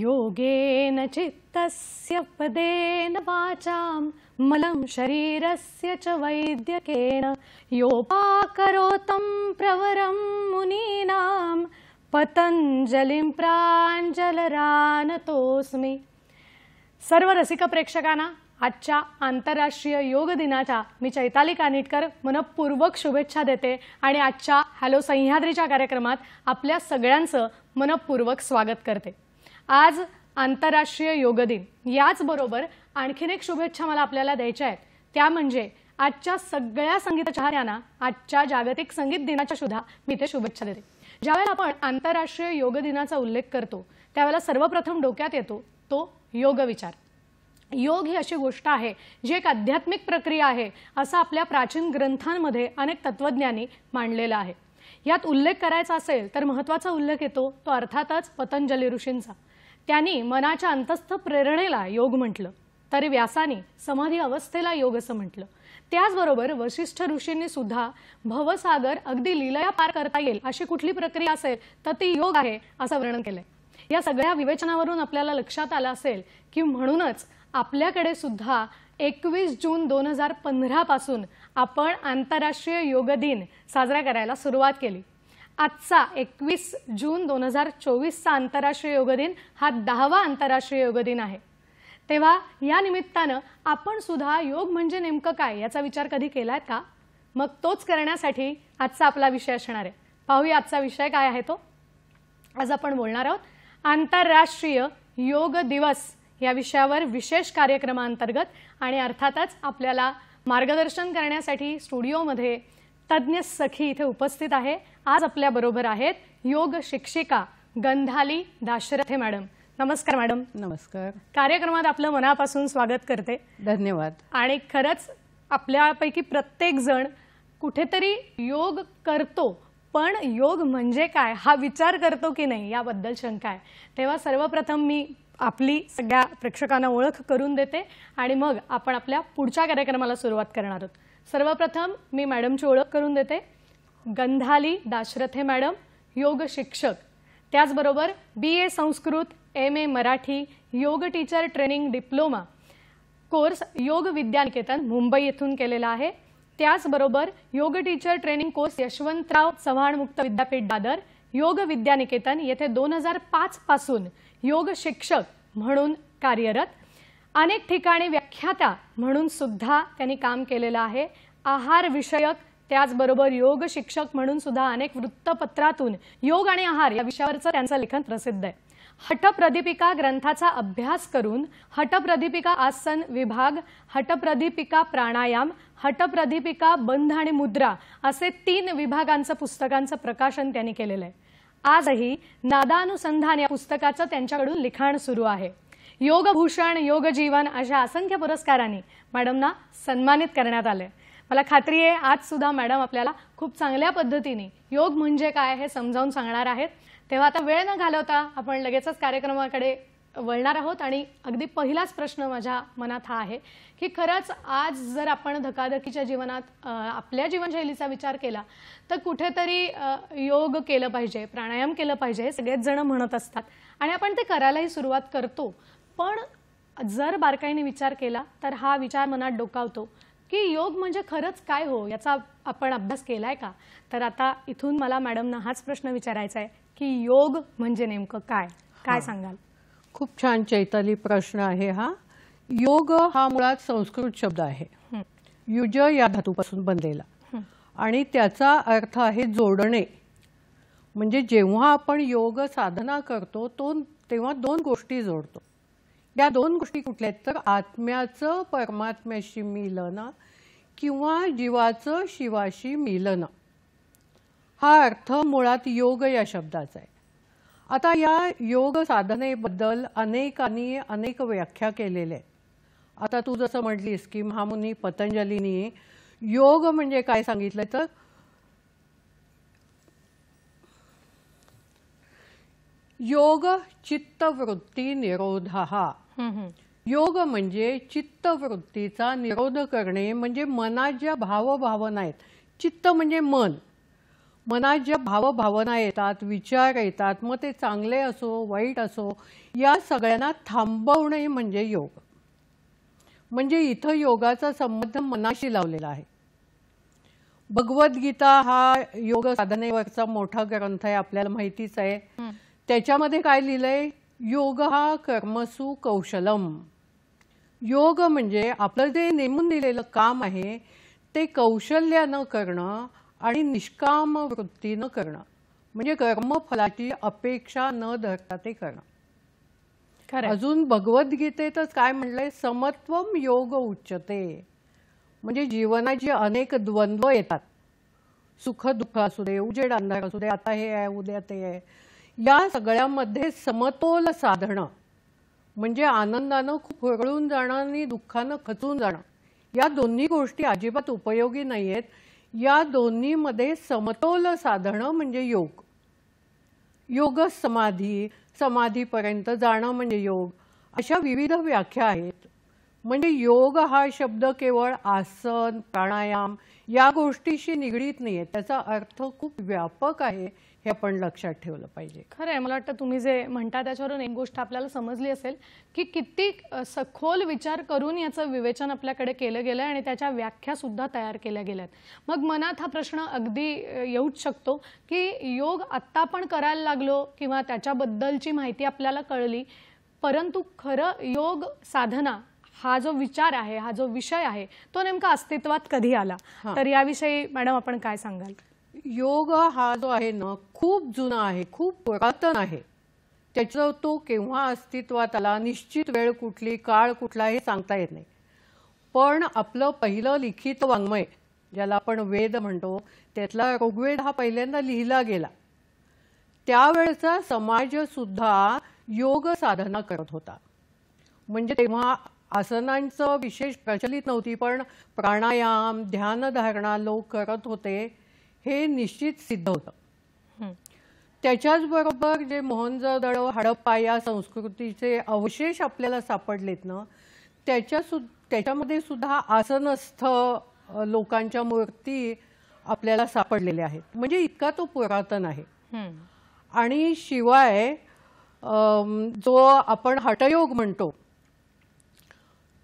योगेन चित्तस्य पदेन वाचां मलं शरीरस्य च वैद्यकेन योपाकरोतं प्रवरं मुनीनां पतंजलिं प्राञ्जलरानतोऽस्मि। सर्व रसिक प्रेक्षकांना आजच्या आंतरराष्ट्रीय योग दिनाच्या मी चैताली कानिटकर मनपूर्वक शुभेच्छा देते आणि आजच्या हॅलो सह्याद्रीच्या कार्यक्रमात आपल्या सगळ्यांचं मनपूर्वक स्वागत करते। आज आंतरराष्ट्रीय योग दिन, याच बरोबर आणखीन एक शुभेच्छा मला आपल्याला द्यायच्या आहेत, त्या म्हणजे आजच्या सगळ्या संगीत चाहत्यांना आजच्या जागतिक संगीत दिनाच्या सुद्धा मी ते शुभेच्छा देते। ज्यावेळेला आपण आंतरराष्ट्रीय योग दिनाचा उल्लेख करतो त्यावेळेला सर्वप्रथम डोक्यात येतो तो योग विचार। योग ही अशी गोष्ट आहे जी एक आध्यात्मिक प्रक्रिया आहे असं आपल्या प्राचीन ग्रंथांमध्ये अनेक तत्वज्ञांनी मांडलेलं आहे। यात उल्लेख करायचा असेल तर महत्त्वाचा उल्लेख येतो तो अर्थातच पतंजली ऋषींचा। त्यांनी मनाच्या अंतस्थ प्रेरणेला योग म्हटलं, तर व्यासानी समाधी अवस्थेला योग असं म्हटलं। त्याचबरोबर वशिष्ठ ऋषींनी सुद्धा भवसागर अगदी लीलया पार करता येईल अशी कुठली प्रक्रिया असेल तर ती योग आहे असं वर्णन केलंय। या सगळ्या विवेचनावरून आपल्याला लक्षात आलं असेल की म्हणूनच आपल्याकडे सुद्धा 21 जून 2015 पासून आपण आंतरराष्ट्रीय योग दिन साजरा करायला सुरुवात केली। आजचा 21 जून 2024 चा आंतरराष्ट्रीय योग दिन हा 10वा आंतरराष्ट्रीय योग दिन आहे। तेव्हा या निमित्तानं आपण सुद्धा योग म्हणजे नेमकं काय याचा विचार कधी केलाय का? मग तोच करण्यासाठी आजचा आपला विषय असणार आहे। पाहूया आजचा विषय काय आहे तो। आज आपण बोलणार आहोत आंतरराष्ट्रीय योग दिवस या विषयावर विशेष कार्यक्रमांतर्गत, आणि अर्थातच आपल्याला मार्गदर्शन करण्यासाठी स्टुडिओमध्ये तज्ञ सखी इथे उपस्थित आहे। आज आपल्या बरोबर आहेत योग शिक्षिका गंधाली दाशरथे मॅडम। नमस्कार मॅडम। नमस्कार। कार्यक्रमात आपलं मनापासून स्वागत करते। धन्यवाद। आणि खरंच आपल्यापैकी प्रत्येक जण कुठेतरी योग करतो, पण योग म्हणजे काय हा विचार करतो की नाही याबद्दल शंका आहे। तेव्हा सर्वप्रथम मी आपली सगळ्या प्रेक्षकांना ओळख करून देते आणि मग आपण आपल्या पुढच्या कार्यक्रमाला सुरुवात करणार आहोत। सर्वप्रथम मी मॅडमची ओळख करून देते। गंधाली दाशरथे मॅडम, योग शिक्षक, त्याचबरोबर BA संस्कृत, MA मराठी, योग टीचर ट्रेनिंग डिप्लोमा कोर्स योग विद्यानिकेतन मुंबई येथून केलेला आहे। त्याचबरोबर योग teacher training course Yashwantrao Chavan मुक्त विद्यापीठ दादर, योग विद्यानिकेतन येथे 2005 पासून योग शिक्षक म्हणून कार्यरत। अनेक ठिकाणी व्याख्याता म्हणून सुद्धा त्यांनी काम केलेलं आहे। आहार विषयक, त्याचबरोबर योग शिक्षक म्हणून सुद्धा अनेक वृत्तपत्रातून योग आणि आहार या विषयावरचं त्यांचं लेखन प्रसिद्ध आहे। हठप्रदीपिका ग्रंथाचा अभ्यास करून हठप्रदीपिका आसन विभाग, हठप्रदीपिका प्राणायाम, हठप्रदीपिका बंध आणि मुद्रा असे 3 विभागांचं पुस्तकांचं प्रकाशन त्यांनी केलेलं आहे। आजही नादानुसंधान या पुस्तकाचं त्यांच्याकडून लिखाण सुरू आहे। योगभूषण, योग जीवन अशा असंख्य पुरस्कारांनी मॅडमना सन्मानित करण्यात आले। मला खात्री आहे आज सुद्धा मॅडम आपल्याला खूप चांगल्या पद्धतीने योग म्हणजे काय हे समजावून सांगणार आहेत। तेव्हा आता वेळ न घालवता आपण लगेचच कार्यक्रमाकडे वळणार आहोत आणि अगदी पहिलाच प्रश्न माझ्या मनात हा आहे की खरंच आज जर आपण धकाधकीच्या जीवनात आपल्या जीवनशैलीचा विचार केला तर कुठेतरी योग केलं पाहिजे, प्राणायाम केलं पाहिजे हे सगळेच जण म्हणत असतात आणि आपण ते करायलाही सुरुवात करतो। पण जर बारकाईने विचार केला तर हा विचार मनात डोकावतो की योग म्हणजे खरंच काय हो, याचा आपण अभ्यास केलाय का? तर आता इथून मला मॅडमना हाच प्रश्न विचारायचा आहे की योग म्हणजे नेमकं काय, काय सांगाल? खूप छान चैताली प्रश्न आहे हा। योग हा मुळात संस्कृत शब्द आहे, युज या धातूपासून बनलेला, आणि त्याचा अर्थ आहे जोडणे। म्हणजे जेव्हा आपण योग साधना करतो तेव्हा 2 गोष्टी जोडतो। या 2 गोष्टी कुठल्या आहेत तर आत्म्याचं परमात्म्याशी मिलन किंवा जीवाचं शिवाशी मिलन, हा अर्थ मुळात योग या शब्दाचा आहे। आता या योग साधनेबद्दल अनेकांनी अनेक व्याख्या केलेल्या आहेत। आता तू जसं म्हटलीस की महामुनी पतंजलींनी योग म्हणजे काय सांगितलं तर योग चित्तवृत्ती निरोधः। योग म्हणजे चित्तवृत्तीचा निरोध करणे, म्हणजे मनात ज्या भावभावना आहेत, चित्त म्हणजे मन, मनात ज्या भावभावना येतात, विचार येतात, मग ते चांगले असो वाईट असो, या सगळ्यांना थांबवणे म्हणजे योग. म्हणजे इथं योगाचा संबंध मनाशी लावलेला आहे. भगवद्गीता हा योग साधनेवरचा मोठा ग्रंथ आहे, आपल्याला माहितीच आहे. त्याच्यामध्ये काय लिहिलंय? योग हा कर्मसु कौशलम. योग म्हणजे आपलं जे नेमून दिलेलं काम आहे ते कौशल्यानं करणं आणि निष्काम वृत्तीनं करणं, म्हणजे कर्मफलाची अपेक्षा न धरता ते करणं. अजून भगवद्गीतेतच काय म्हणलंय? समत्वम योग उच्यते. म्हणजे जीवनात जे अनेक द्वंद्व येतात, सुख दुःख असू दे, उजेड अंधार असू दे, आता हे आहे उद्या ते आहे, या सगळ्यामध्ये समतोल साधणं म्हणजे आनंदानं खूप हुरळून जाणं आणि दुःखानं खचून जाणं, या दोन्ही गोष्टी अजिबात उपयोगी नाही आहेत. या दोन्हीमध्ये समतोल साधणं म्हणजे योग. योग समाधी, समाधीपर्यंत जाणं म्हणजे योग, अशा विविध व्याख्या आहेत. म्हणजे योग हा शब्द केवळ आसन प्राणायाम या गोष्टीशी निगडीत नाही आहे, त्याचा अर्थ खूप व्यापक आहे, हे आपण लक्षात ठेवलं पाहिजे. खरं आहे. मला वाटतं तुम्ही जे म्हणता त्याच्यावरून एक गोष्ट आपल्याला समजली असेल की किती सखोल विचार करून याचं विवेचन आपल्याकडे केलं गेलं आणि त्याच्या व्याख्या सुद्धा तयार केल्या गेल्यात. मग मनात हा प्रश्न अगदी येऊच शकतो की योग आत्ता आपण करायला लागलो किंवा त्याच्याबद्दलची माहिती आपल्याला कळली, परंतु खरं योग साधना हा जो विचार आहे, हा जो विषय आहे, तो नेमका अस्तित्वात कधी आला? तर याविषयी मॅडम आपण काय सांगाल? योग हा जो आहे ना, खूप जुना आहे, खूप पुरातन आहे. त्याचं तो केव्हा अस्तित्वात आला, निश्चित वेळ कुठली, काळ कुठला हे सांगता येत नाही. पण आपलं पहिलं लिखित वाङ्मय, ज्याला आपण वेद म्हणतो, त्यातला ऋग्वेद हा पहिल्यांदा लिहिला गेला. त्यावेळचा समाज सुद्धा योग साधना करत होता. म्हणजे तेव्हा आसनांचं विशेष प्रचलित नव्हती, पण प्राणायाम ध्यानधारणा लोक करत होते, हे निश्चित सिद्ध होतं. त्याच्याच बरोबर जे मोहनजोदडो हडप्पा या संस्कृतीचे अवशेष आपल्याला सापडलेत ना, त्याच्यामध्ये सुद्धा आसनस्थ लोकांच्या मूर्ती आपल्याला सापडलेल्या आहेत. म्हणजे इतका तो पुरातन आहे. आणि शिवाय जो आपण हठयोग म्हणतो,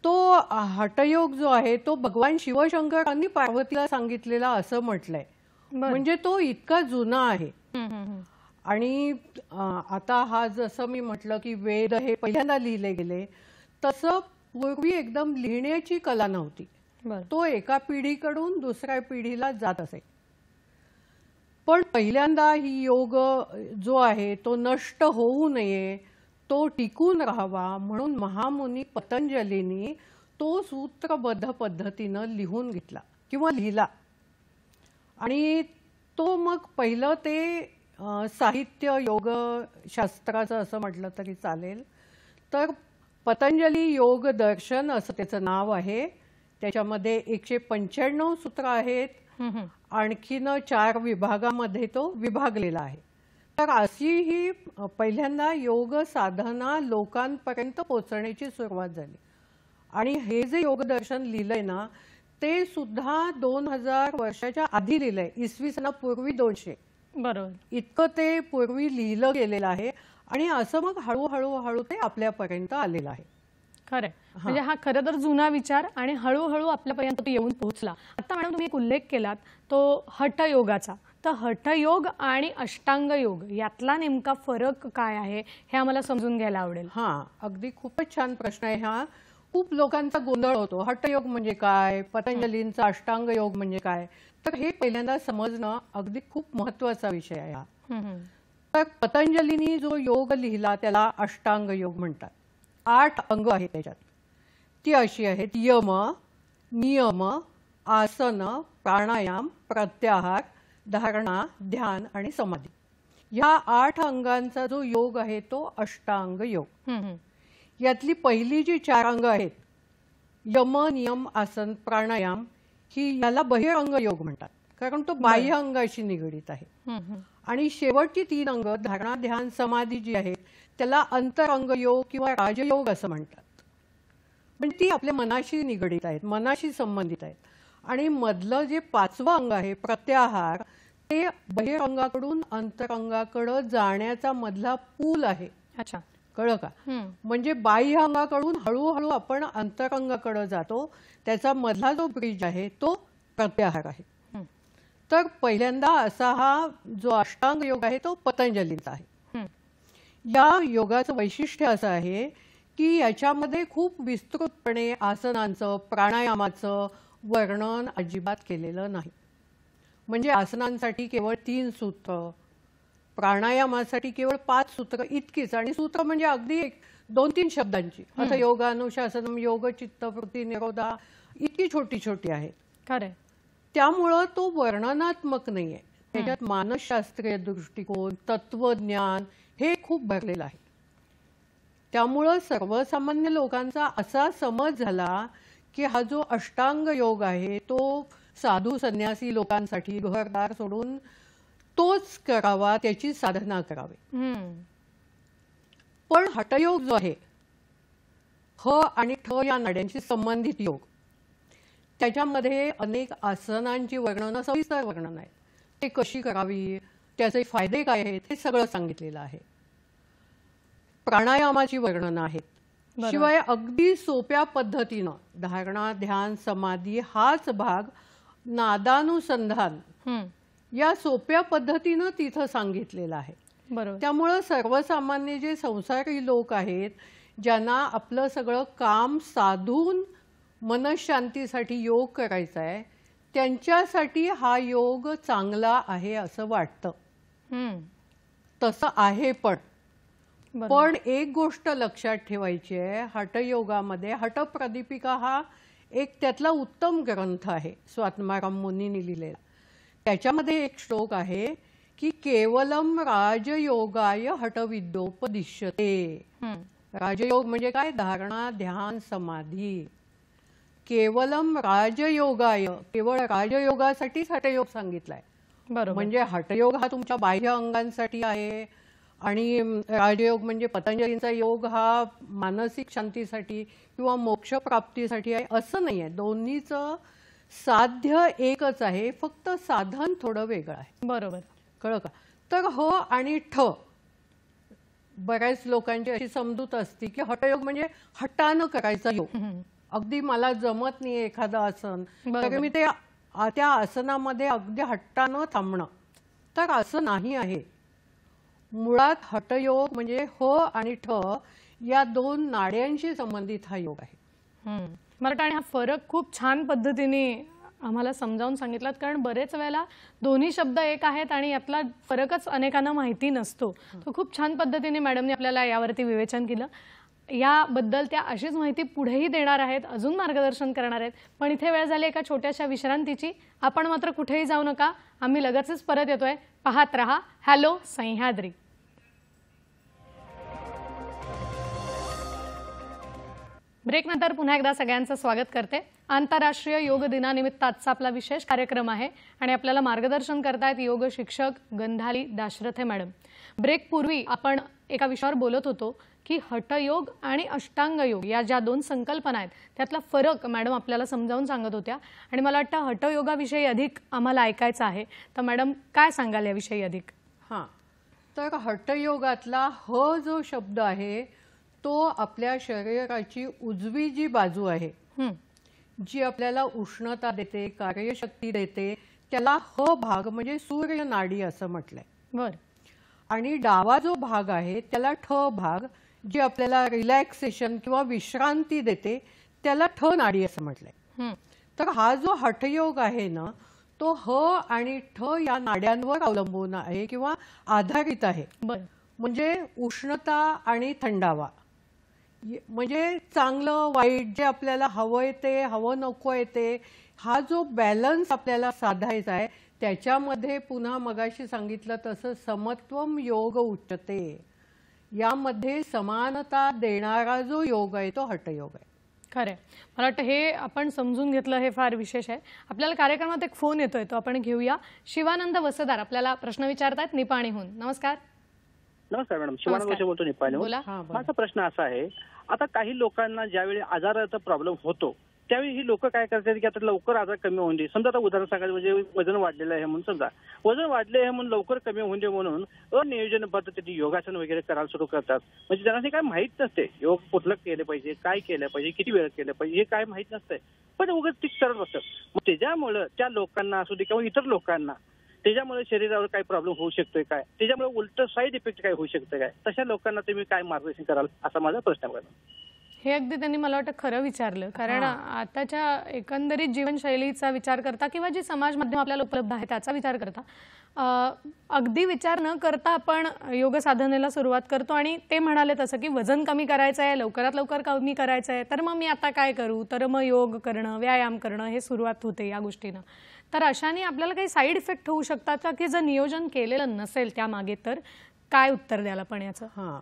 तो हठयोग जो आहे तो भगवान शिवशंकरांनी पार्वतीला सांगितलेला असं म्हटलंय. म्हणजे तो इतका जुना आहे. आणि आता हा जसं मी म्हटलं की वेद हे पहिल्यांदा लिहिले गेले, तसं पूर्वी एकदम लिहिण्याची कला नव्हती. तो एका पिढीकडून दुसऱ्या पिढीला जात असे. पण पहिल्यांदा ही योग जो आहे तो नष्ट होऊ नये, तो टिकून राहावा म्हणून महामुनी पतंजलींनी तो सूत्रबद्ध पद्धतीनं लिहून घेतला किंवा लिहिला. आणि तो मग पहिलं ते साहित्य योग शास्त्राचं असं म्हटलं तरी चालेल, तर पतंजली योग दर्शन असं त्याचं नाव आहे. त्याच्यामध्ये 195 सूत्र आहेत. आणखीन 4 विभागामध्ये तो विभागलेला आहे. तर अशी ही पहिल्यांदा योग साधना लोकांपर्यंत पोहोचण्याची सुरुवात झाली. आणि हे जे योगदर्शन लिहिलंय ना, ते सुद्धा 2000 वर्षाच्या आधी लिहिलंय, इसवी सनापूर्वी 200. बरोबर. इतकं ते पूर्वी लिहिलं गेलेलं आहे. आणि असं मग हळूहळू हळू ते आपल्यापर्यंत आलेलं आहे. खरं म्हणजे हा खरं तर जुना विचार आणि हळूहळू आपल्यापर्यंत तो येऊन पोहोचला. आता मॅडम तुम्ही एक उल्लेख केलात तो हठयोगाचा, तर हठयोग आणि अष्टांग योग यातला नेमका फरक काय आहे हे आम्हाला समजून घ्यायला आवडेल. अगदी खूपच छान प्रश्न आहे हा. खूप लोकांचा गोंधळ होतो. हठयोग म्हणजे काय, पतंजलींचा अष्टांग योग म्हणजे काय, तर हे पहिल्यांदा समजणं अगदी खूप महत्त्वाचा विषय आहे हा. तर पतंजलींनी जो योग लिहिला त्याला अष्टांग योग म्हणतात. 8 अंग आहेत त्याच्यात. ती अशी आहेत: यम, नियम, आसन, प्राणायाम, प्रत्याहार, धारणा, ध्यान आणि समाधी. ह्या 8 अंगांचा जो योग आहे तो अष्टांग योग. यातली पहिली जी 4 अंग आहेत, यम, नियम, आसन, प्राणायाम, ही याला बहिरंग योग म्हणतात, कारण तो बाह्य अंगाशी निगडीत आहे. आणि शेवटची 3 अंग धारणा, ध्यान, समाधी जी आहेत त्याला अंतरंग योग किंवा राजयोग असं म्हणतात. म्हणजे ती आपल्या मनाशी निगडीत आहेत, मनाशी संबंधित आहेत. आणि मधलं जे 5वं अंग आहे प्रत्याहार, ते बहिरंगाकडून अंतरंगाकडे जाण्याचा मधला पूल आहे. अच्छा. कळलं का? म्हणजे बाह्य अंगाकडून हळूहळू आपण अंतरंगाकडे जातो, त्याचा मधला जो ब्रिज आहे तो प्रत्याहार आहे. तर पहिल्यांदा असा हा जो अष्टांग योग आहे तो पतंजलीचा आहे. या योगाचं वैशिष्ट्य असं आहे की याच्यामध्ये खूप विस्तृतपणे आसनांचं, प्राणायामाचं वर्णन अजिबात केलेलं नाही. म्हणजे आसनांसाठी केवळ 3 सूत्र, प्राणायामासाठी केवळ 5 सूत्र इतकीच, आणि सूत्र म्हणजे अगदी 2-3 शब्दांची. आता योगानुशासनम, योग चित्तवृत्ती निरोधा, इतकी छोटी छोटी आहेत. खरंय. त्यामुळं तो वर्णनात्मक नाहीये. त्याच्यात मानसशास्त्रीय दृष्टिकोन, तत्वज्ञान हे खूप भरलेलं आहे. त्यामुळं सर्वसामान्य लोकांचा असा समज झाला की हा जो अष्टांग योग आहे तो साधू संन्यासी लोकांसाठी, घरदार सोडून तोच करावा, त्याची साधना करावी. पण हठयोग जो आहे, ह आणि ठ या नाड्यांशी संबंधित योग, त्याच्यामध्ये अनेक आसनांची वर्णनं, सविस्तर वर्णन आहे. ते कशी करावी, त्याचे फायदे काय आहेत, हे सगळं सांगितलेलं आहे. प्राणायामाची वर्णनं आहेत. शिवाय अगदी सोप्या पद्धतीनं धारणा, ध्यान, समाधी हाच भाग नादानुसंधान या सोप्या पद्धतीनं तिथं सांगितलेलं आहे. बरोबर. त्यामुळं सर्वसामान्य जे संसारी लोक आहेत, ज्यांना आपलं सगळं काम साधून मनशांतीसाठी योग करायचा आहे, त्यांच्यासाठी हा योग चांगला आहे असं वाटतं. तसं आहे. पण एक गोष्ट लक्षात ठेवायची आहे, हठयोगामध्ये हठप्रदीपिका हा एक त्यातला उत्तम ग्रंथ आहे, स्वात्माराम मुनींनी लिहिलेला. त्याच्यामध्ये एक श्लोक आहे की केवलम राजयोगाय हठविद्योपदिश्यते. राजयोग म्हणजे काय? धारणा, ध्यान, समाधी. केवलम राजयोगाय, केवळ राजयोगासाठीच हठयोग सांगितलाय. बरोबर. म्हणजे हठयोग हा तुमच्या बाह्य अंगांसाठी आहे, आणि राजयोग म्हणजे पतंजलींचा योग हा मानसिक शांतीसाठी किंवा मोक्षप्राप्तीसाठी आहे असं नाही आहे. दोन्हीचं साध्य एकच आहे, फक्त साधन थोडं वेगळं आहे. बरोबर. कळलं का? तर ह आणि ठ, बऱ्याच लोकांची अशी समजूत असते की हठयोग म्हणजे हट्टानं करायचा योग. अगदी मला जमत नाही एखादं आसन, तर मी त्या आसनामध्ये अगदी हट्टानं थांबणं. तर असं नाही आहे. मुळात हठयोग म्हणजे ह आणि ठ या 2 नाड्यांशी संबंधित हा योग आहे. मला वाटतं आणि हा फरक खूप छान पद्धतीने आम्हाला समजावून सांगितलात, कारण बरेच वेळेला दोन्ही शब्द एक आहेत आणि यातला फरकच अनेकांना माहिती नसतो. तो खूप छान पद्धतीने मॅडमने आपल्याला यावरती विवेचन केलं. याबद्दल त्या अशीच माहिती पुढेही देणार आहेत, अजून मार्गदर्शन करणार आहेत. पण इथे वेळ झाली एका छोट्याशा विश्रांतीची. आपण मात्र कुठेही जाऊ नका, आम्ही लगेचच परत येतोय. पाहत रहा हॅलो सह्याद्री. ब्रेक नंतर पुन्हा एकदा सगळ्यांचं स्वागत करते. आंतरराष्ट्रीय योग दिनानिमित्त आजचा आपला विशेष कार्यक्रम आहे आणि आपल्याला मार्गदर्शन करतायत योग शिक्षक गंधाली दाशरथे मॅडम. ब्रेक पूर्वी आपण एका विषयावर बोलत होतो की हठयोग आणि अष्टांग योग या ज्या 2 संकल्पना आहेत त्यातला फरक मॅडम आपल्याला समजावून सांगत होत्या. आणि मला वाटतं हठयोगाविषयी अधिक आम्हाला ऐकायचं आहे. तर मॅडम काय सांगाल याविषयी अधिक? हां, तर हठयोगातला ह जो शब्द आहे तो आपल्या शरीराची उजवी जी बाजू आहे, जी आपल्याला उष्णता देते, कार्यशक्ती देते, त्याला ह भाग म्हणजे सूर्य नाडी असं म्हटलंय. बरं. आणि डावा जो भाग आहे त्याला ठ भाग, जी आपल्याला रिलॅक्सेशन किंवा विश्रांती देते, त्याला ठ नाडी असं म्हटलंय. तर हा जो हठयोग आहे ना, तो ह आणि ठ या नाड्यांवर अवलंबून आहे किंवा आधारित आहे. म्हणजे उष्णता आणि थंडावा, म्हणजे चांगलं वाईट, जे आपल्याला हवंय ते, हवं नको आहे ते, हा जो बॅलन्स आपल्याला साधायचा आहे, त्याच्यामध्ये पुन्हा मगाशी सांगितलं तसं समत्वम योग उच्चते, यामध्ये समानता देणारा जो योग आहे तो हठयोग आहे. खरं. मला वाटतं हे आपण समजून घेतलं हे फार विशेष आहे. आपल्याला कार्यक्रमात एक फोन येतोय, तो आपण घेऊया. शिवानंद वसदार आपल्याला प्रश्न विचारतायत निपाणीहून. नमस्कार. नमस्कार मॅडम, शिवानंद वसे बोलतो निपाणीहून. माझा प्रश्न असा आहे, आता काही लोकांना ज्यावेळी आजाराचा प्रॉब्लेम होतो त्यावेळी ही लोक काय करतात की आता लवकर आजार कमी होऊन दे. समजा आता उदाहरण सांगायचं म्हणजे वजन वाढलेलं आहे म्हणून समजा वजन वाढले आहे म्हणून लवकर कमी होऊन दे म्हणून अनियोजन पद्धतीने योगासन वगैरे करायला सुरू करतात. म्हणजे त्यांना ते काय माहित नसते योग कुठलं केलं पाहिजे, काय केलं पाहिजे, किती वेळ केलं पाहिजे हे काय माहित नसतंय, पण उगाच ती करत बसतात. मग त्याच्यामुळं त्या लोकांना असू दे किंवा इतर लोकांना त्याच्यामुळे शरीरावर काय प्रॉब्लेम होऊ शकतोय काय, त्याच्यामुळे उलट साईड इफेक्ट काय होऊ शकतं काय, तशा लोकांना तुम्ही काय मार्गदर्शन कराल असा माझा प्रश्न आहे. हे अगदी त्यांनी मला वाटतं खरं विचारलं, कारण आताच्या एकंदरीत जीवनशैलीचा विचार करता किंवा जी समाज माध्यम आपल्याला उपलब्ध आहे त्याचा विचार करता अगदी विचार न करता आपण योग साधनेला सुरुवात करतो. आणि ते म्हणाले तसं की वजन कमी करायचं आहे, लवकरात लवकर कमी करायचं आहे, तर मग मी आता काय करू, तर मग योग करणं, व्यायाम करणं हे सुरुवात होते या गोष्टीनं. तर अशाने आपल्याला काही साईड इफेक्ट होऊ शकतात का, की जर नियोजन केलेलं नसेल त्यामागे, तर काय उत्तर द्यायला पण याचं?